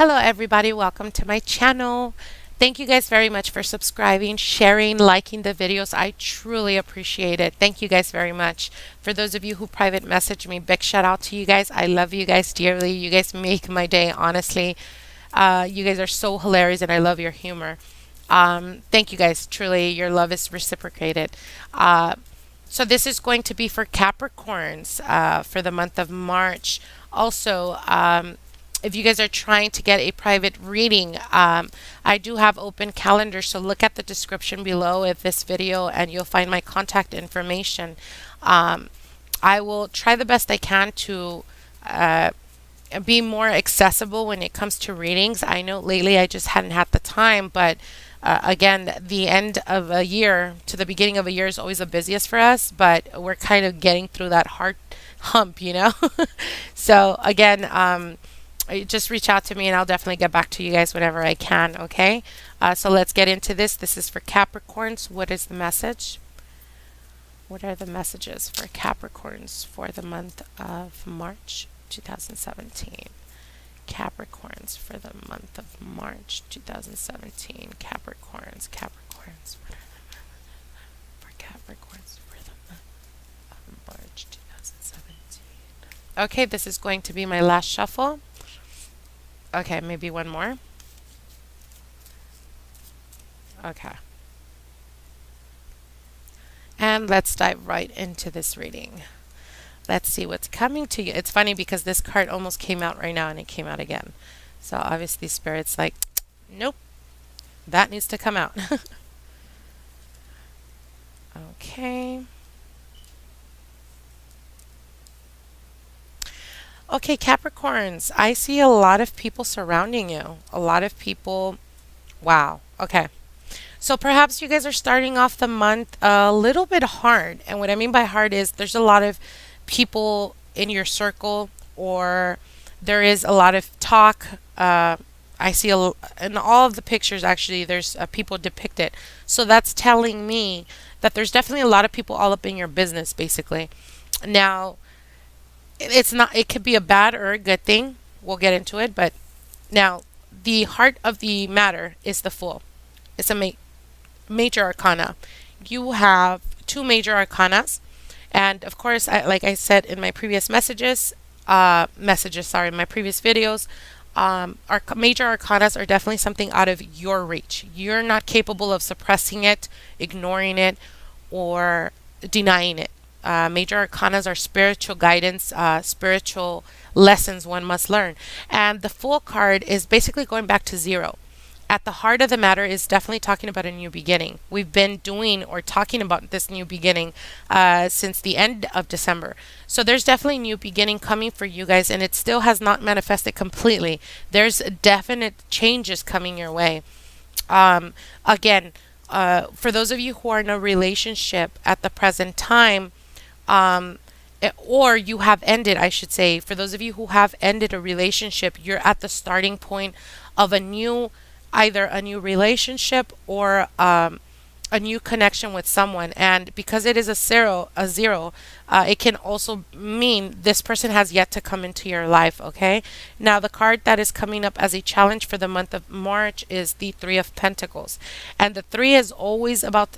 Hello everybody, welcome to my channel. Thank you guys very much for subscribing, sharing, liking the videos. I truly appreciate it. Thank you guys very much. For those of you who private message me, big shout out to you guys. I love you guys dearly. You guys make my day, honestly. You guys are so hilarious and I love your humor. Thank you guys. Truly, your love is reciprocated. So this is going to be for Capricorns for the month of March. Also, if you guys are trying to get a private reading, I do have open calendar, so look at the description below of this video and you'll find my contact information. I will try the best I can to be more accessible when it comes to readings. I know lately I just hadn't had the time, but again, the end of a year to the beginning of a year is always the busiest for us, but we're kind of getting through that hard hump, you know? So again, just reach out to me and I'll definitely get back to you guys whenever I can, okay? So let's get into this. This is for Capricorns. What is the message? What are the messages for Capricorns for the month of March 2017? Capricorns for the month of March 2017. Capricorns. What are the for Capricorns for the month of March 2017? Okay, this is going to be my last shuffle. Okay, maybe one more. Okay. And let's dive right into this reading. Let's see what's coming to you. It's funny because this card almost came out right now and it came out again. So obviously Spirit's like, nope, that needs to come out. Okay. Okay, Capricorns, I see a lot of people surrounding you. A lot of people. Wow. Okay. So perhaps you guys are starting off the month a little bit hard. And what I mean by hard is there's a lot of people in your circle, or there is a lot of talk. I see in all of the pictures, actually, there's people depicted. So that's telling me that there's definitely a lot of people all up in your business, basically. Now, it's not, it could be a bad or a good thing. We'll get into it. But now, the heart of the matter is the Fool. It's a major arcana. You have two major arcanas. And of course, like I said in my previous my previous videos, our major arcanas are definitely something out of your reach. You're not capable of suppressing it, ignoring it, or denying it. Major arcanas are spiritual guidance, spiritual lessons one must learn. And the Fool card is basically going back to zero. At the heart of the matter is definitely talking about a new beginning. We've been doing or talking about this new beginning since the end of December. So there's definitely a new beginning coming for you guys, and it still has not manifested completely. There's definite changes coming your way. Again, for those of you who are in a relationship at the present time, or you have ended, I should say, for those of you who have ended a relationship, you're at the starting point of either a new relationship or a new connection with someone. And because it is a zero, it can also mean this person has yet to come into your life. Okay, now the card that is coming up as a challenge for the month of March is the Three of Pentacles, and the three is always about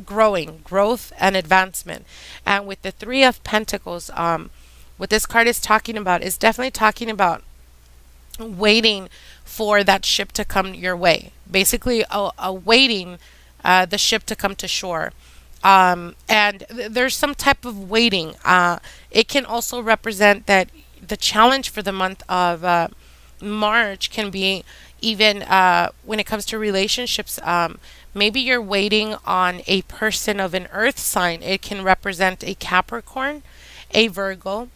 growth and advancement. And with the Three of Pentacles, what this card is talking about is definitely talking about waiting for that ship to come your way, basically awaiting the ship to come to shore. And there's some type of waiting. It can also represent that the challenge for the month of March can be even when it comes to relationships. Maybe you're waiting on a person of an earth sign. It can represent a Capricorn, a Virgo,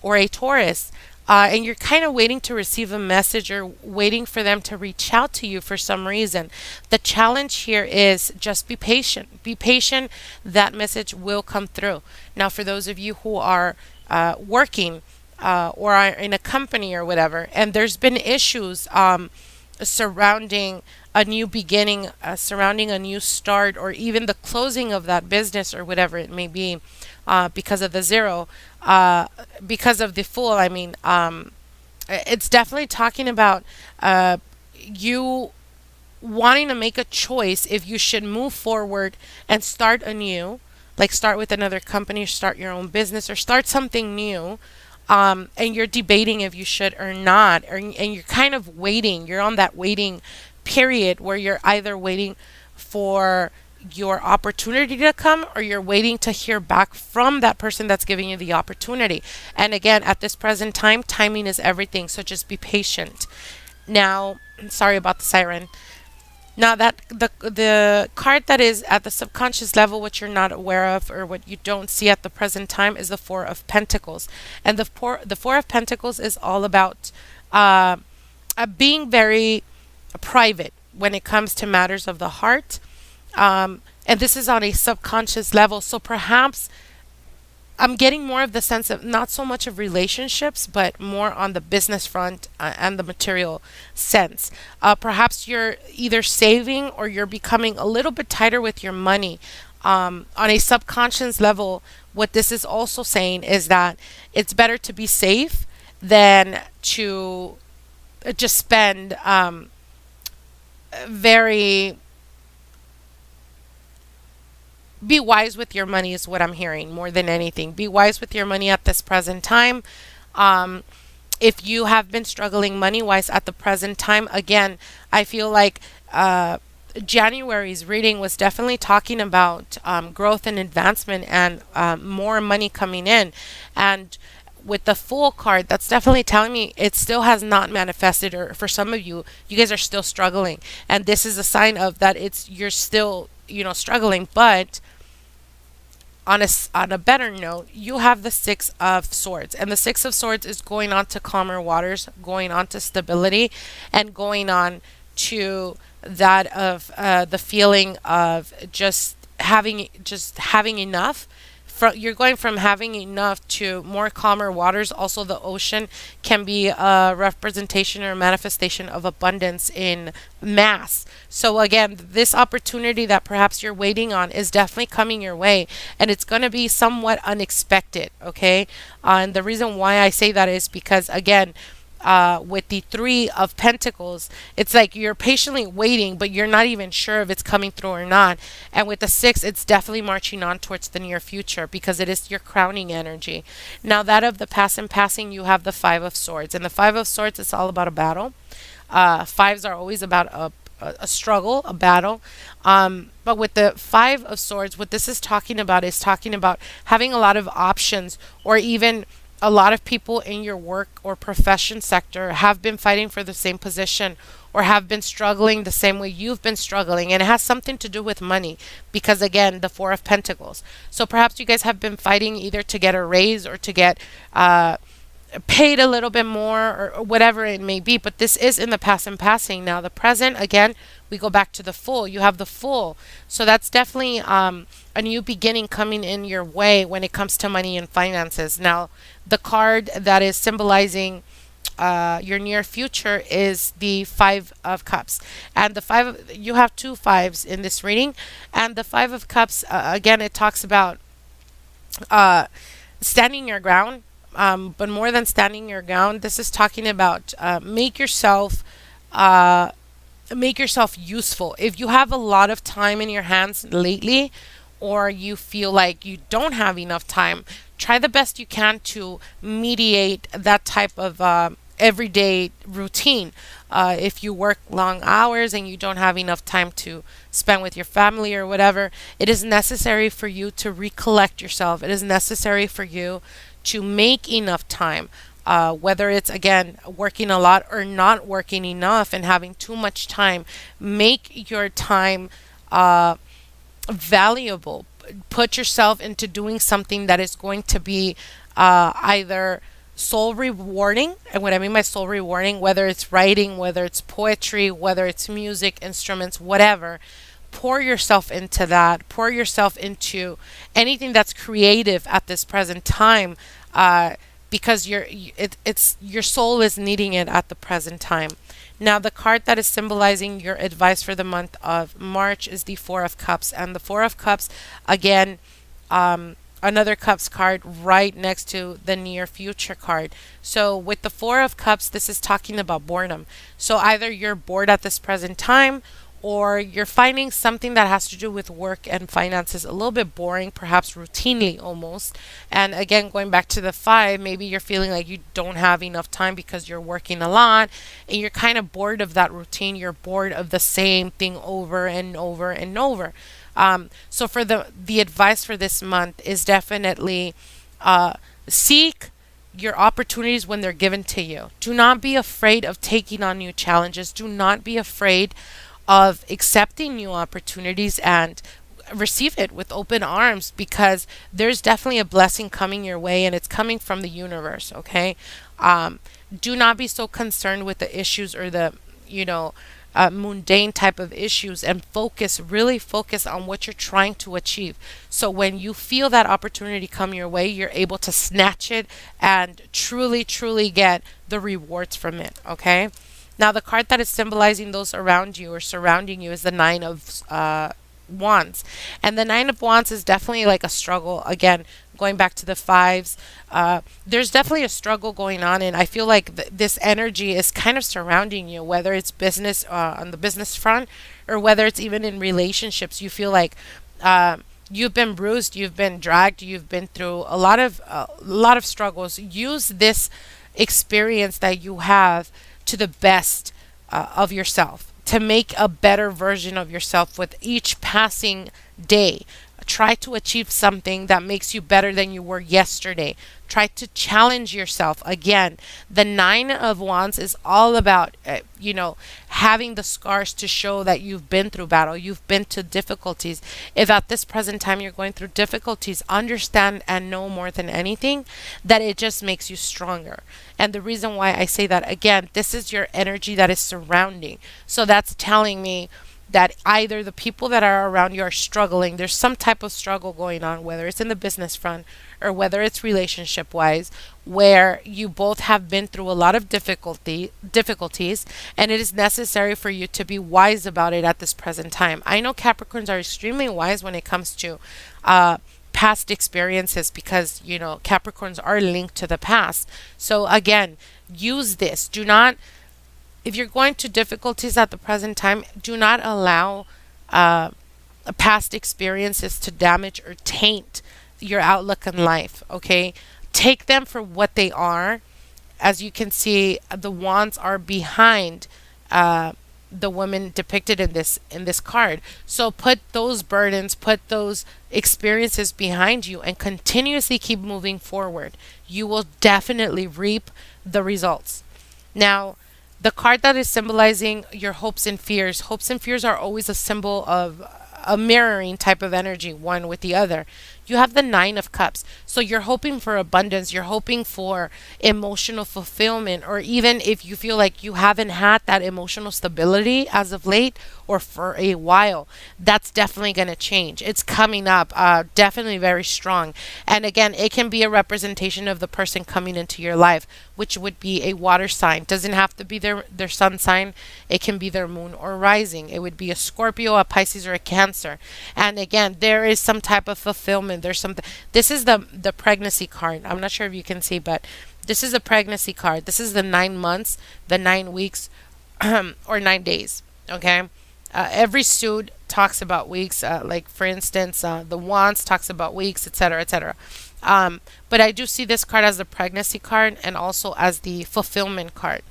or a Taurus. And you're kind of waiting to receive a message or waiting for them to reach out to you for some reason. The challenge here is just be patient. Be patient. That message will come through. Now, for those of you who are working or are in a company or whatever, and there's been issues surrounding a new beginning, surrounding a new start, or even the closing of that business or whatever it may be, because of the zero, because of the Fool, I mean, It's definitely talking about you wanting to make a choice if you should move forward and start anew, like start with another company, or start your own business, or start something new. And you're debating if you should or not, and you're kind of waiting. You're on that waiting period where you're either waiting for your opportunity to come, or you're waiting to hear back from that person that's giving you the opportunity. And again, at this present time, timing is everything. So just be patient. Now, sorry about the siren. Now that the card that is at the subconscious level, what you're not aware of or what you don't see at the present time, is the Four of Pentacles, and the Four of Pentacles is all about uh, being very private when it comes to matters of the heart, and this is on a subconscious level. So perhaps I'm getting more of the sense of not so much of relationships, but more on the business front and the material sense. Perhaps you're either saving or you're becoming a little bit tighter with your money. On a subconscious level, what this is also saying is that it's better to be safe than to just spend very be wise with your money is what I'm hearing more than anything. Be wise with your money at this present time. Um, if you have been struggling money wise at the present time, again, I feel like January's reading was definitely talking about growth and advancement and more money coming in. And with the Fool card, that's definitely telling me it still has not manifested, or for some of you, you guys are still struggling. And this is a sign of that you're still, struggling, but on a better note, you have the Six of Swords, and the Six of Swords is going on to calmer waters, going on to stability, and going on to that of the feeling of just having enough. You're going from having enough to more calmer waters. Also, the ocean can be a representation or manifestation of abundance in mass. So again, this opportunity that perhaps you're waiting on is definitely coming your way, and it's going to be somewhat unexpected. Okay, and the reason why I say that is because, again, with the Three of Pentacles, it's like you're patiently waiting, but you're not even sure if it's coming through or not. And with the Six, it's definitely marching on towards the near future because it is your crowning energy. Now, that of the past and passing, you have the Five of Swords, and the Five of Swords is all about a battle. Fives are always about a struggle, a battle. But with the Five of Swords, what this is talking about having a lot of options, or even a lot of people in your work or profession sector have been fighting for the same position, or have been struggling the same way you've been struggling. And it has something to do with money because, again, the Four of Pentacles. So perhaps you guys have been fighting either to get a raise or to get paid a little bit more, or whatever it may be. But this is in the past and passing. Now, the present, again, we go back to the Fool. You have the Fool. So that's definitely a new beginning coming in your way when it comes to money and finances. Now, the card that is symbolizing your near future is the Five of Cups. And you have two fives in this reading. And the Five of Cups, again, it talks about standing your ground. But more than standing your ground, this is talking about uh, make yourself useful. If you have a lot of time in your hands lately, or you feel like you don't have enough time, try the best you can to mediate that type of everyday routine. If you work long hours and you don't have enough time to spend with your family or whatever, it is necessary for you to recollect yourself. It is necessary for you to make enough time. Whether it's, again, working a lot or not working enough and having too much time, make your time valuable. Put yourself into doing something that is going to be either soul rewarding. And what I mean by soul rewarding, whether it's writing, whether it's poetry, whether it's music, instruments, whatever, pour yourself into that. Pour yourself into anything that's creative at this present time, because it's your soul is needing it at the present time. Now, the card that is symbolizing your advice for the month of March is the Four of Cups. And the Four of Cups, again, another cups card right next to the near future card. So with the four of cups, this is talking about boredom. So either you're bored at this present time, or you're finding something that has to do with work and finances a little bit boring, perhaps routinely almost. And again, going back to the five, maybe you're feeling like you don't have enough time because you're working a lot and you're kind of bored of that routine. You're bored of the same thing over and over and over. So for the advice for this month is definitely uh, seek your opportunities when they're given to you. Do not be afraid of taking on new challenges. Do not be afraid of accepting new opportunities and receive it with open arms, because there's definitely a blessing coming your way and it's coming from the universe, okay? Um, do not be so concerned with the issues or the, you know, mundane type of issues, and really focus on what you're trying to achieve. So when you feel that opportunity come your way, you're able to snatch it and truly, truly get the rewards from it, okay? Now, the card that is symbolizing those around you or surrounding you is the Nine of Wands. And the Nine of Wands is definitely like a struggle. Again, going back to the fives, there's definitely a struggle going on. And I feel like this energy is kind of surrounding you, whether it's business on the business front, or whether it's even in relationships. You feel like you've been bruised, you've been dragged, you've been through a lot of struggles. Use this experience that you have to the best of yourself, to make a better version of yourself with each passing day. Try to achieve something that makes you better than you were yesterday. Try to challenge yourself. Again, the Nine of Wands is all about, having the scars to show that you've been through battle, you've been to difficulties. If at this present time you're going through difficulties, understand and know more than anything that it just makes you stronger. And the reason why I say that, again, this is your energy that is surrounding. So that's telling me that either the people that are around you are struggling, there's some type of struggle going on, whether it's in the business front or whether it's relationship wise, where you both have been through a lot of difficulties, and it is necessary for you to be wise about it at this present time. I know Capricorns are extremely wise when it comes to past experiences, because Capricorns are linked to the past. So again, use this. Do not, if you're going to difficulties at the present time, do not allow uh, past experiences to damage or taint your outlook in life. Okay, take them for what they are. As you can see, the wands are behind the woman depicted in this card. So put those burdens, put those experiences behind you, and continuously keep moving forward. You will definitely reap the results. Now, the card that is symbolizing your hopes and fears. Hopes and fears are always a symbol of a mirroring type of energy, one with the other. You have the Nine of Cups. So you're hoping for abundance, you're hoping for emotional fulfillment, or even if you feel like you haven't had that emotional stability as of late or for a while, that's definitely going to change. It's coming up, definitely very strong. And again, it can be a representation of the person coming into your life, which would be a water sign. Doesn't have to be their sun sign. It can be their moon or rising. It would be a Scorpio, a Pisces, or a Cancer. And again, there is some type of fulfillment. There's something. This is the pregnancy card. I'm not sure if you can see, but this is a pregnancy card. This is the 9 months, the 9 weeks, or 9 days. Okay. Every suit talks about weeks. Like for instance, the Wands talks about weeks, etc., etc. But I do see this card as the pregnancy card and also as the fulfillment card.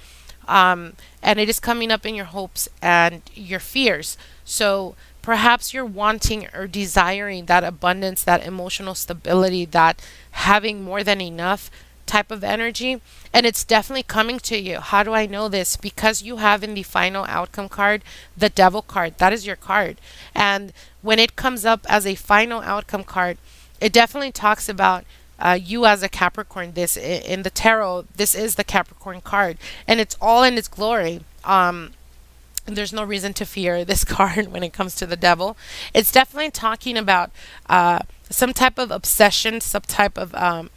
And it is coming up in your hopes and your fears. So perhaps you're wanting or desiring that abundance, that emotional stability, that having more than enough type of energy, and it's definitely coming to you. How do I know this? Because you have in the final outcome card the Devil card. That is your card. And when it comes up as a final outcome card, it definitely talks about you as a Capricorn. This in the tarot, this is the Capricorn card, and it's all in its glory. There's no reason to fear this card when it comes to the Devil. It's definitely talking about some type of obsession, some type of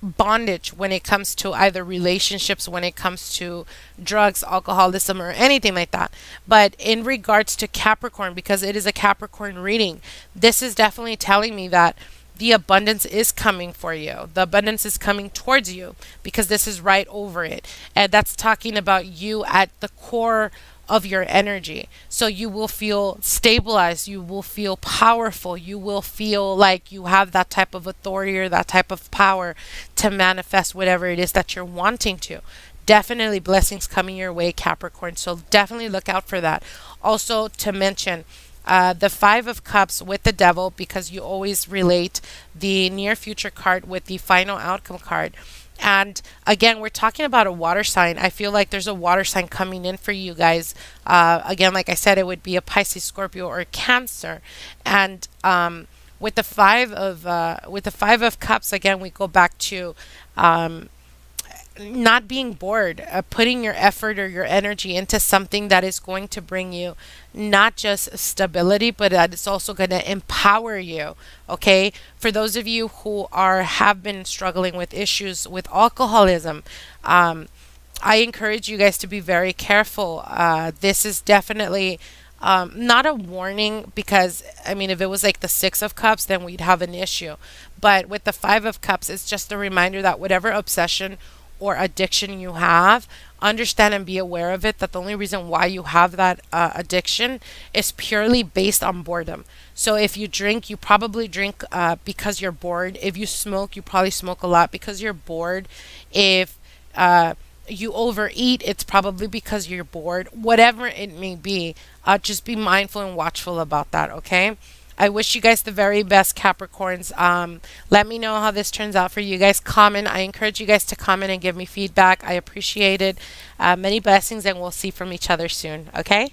bondage when it comes to either relationships, when it comes to drugs, alcoholism, or anything like that. But in regards to Capricorn, because it is a Capricorn reading, this is definitely telling me that the abundance is coming for you. The abundance is coming towards you because this is right over it. And that's talking about you at the core of your energy. So you will feel stabilized, you will feel powerful, you will feel like you have that type of authority or that type of power to manifest whatever it is that you're wanting to. Definitely blessings coming your way, Capricorn. So definitely look out for that. Also, to mention, the Five of Cups with the Devil, because you always relate the near future card with the final outcome card. And again, we're talking about a water sign. I feel like there's a water sign coming in for you guys. Again, like I said, it would be a Pisces, Scorpio, or a Cancer. And with the Five of Cups, again, we go back to not being bored, putting your effort or your energy into something that is going to bring you not just stability, but that it's also going to empower you. Okay, for those of you who have been struggling with issues with alcoholism, I encourage you guys to be very careful. This is definitely not a warning, because I mean, if it was like the Six of Cups, then we'd have an issue. But with the Five of Cups, it's just a reminder that whatever obsession or addiction you have, understand and be aware of it, that the only reason why you have that addiction is purely based on boredom. So if you drink, you probably drink because you're bored. If you smoke, you probably smoke a lot because you're bored. If you overeat, it's probably because you're bored. Whatever it may be, just be mindful and watchful about that, okay? I wish you guys the very best, Capricorns. Let me know how this turns out for you guys. Comment. I encourage you guys to comment and give me feedback. I appreciate it. Many blessings, and we'll see from each other soon. Okay?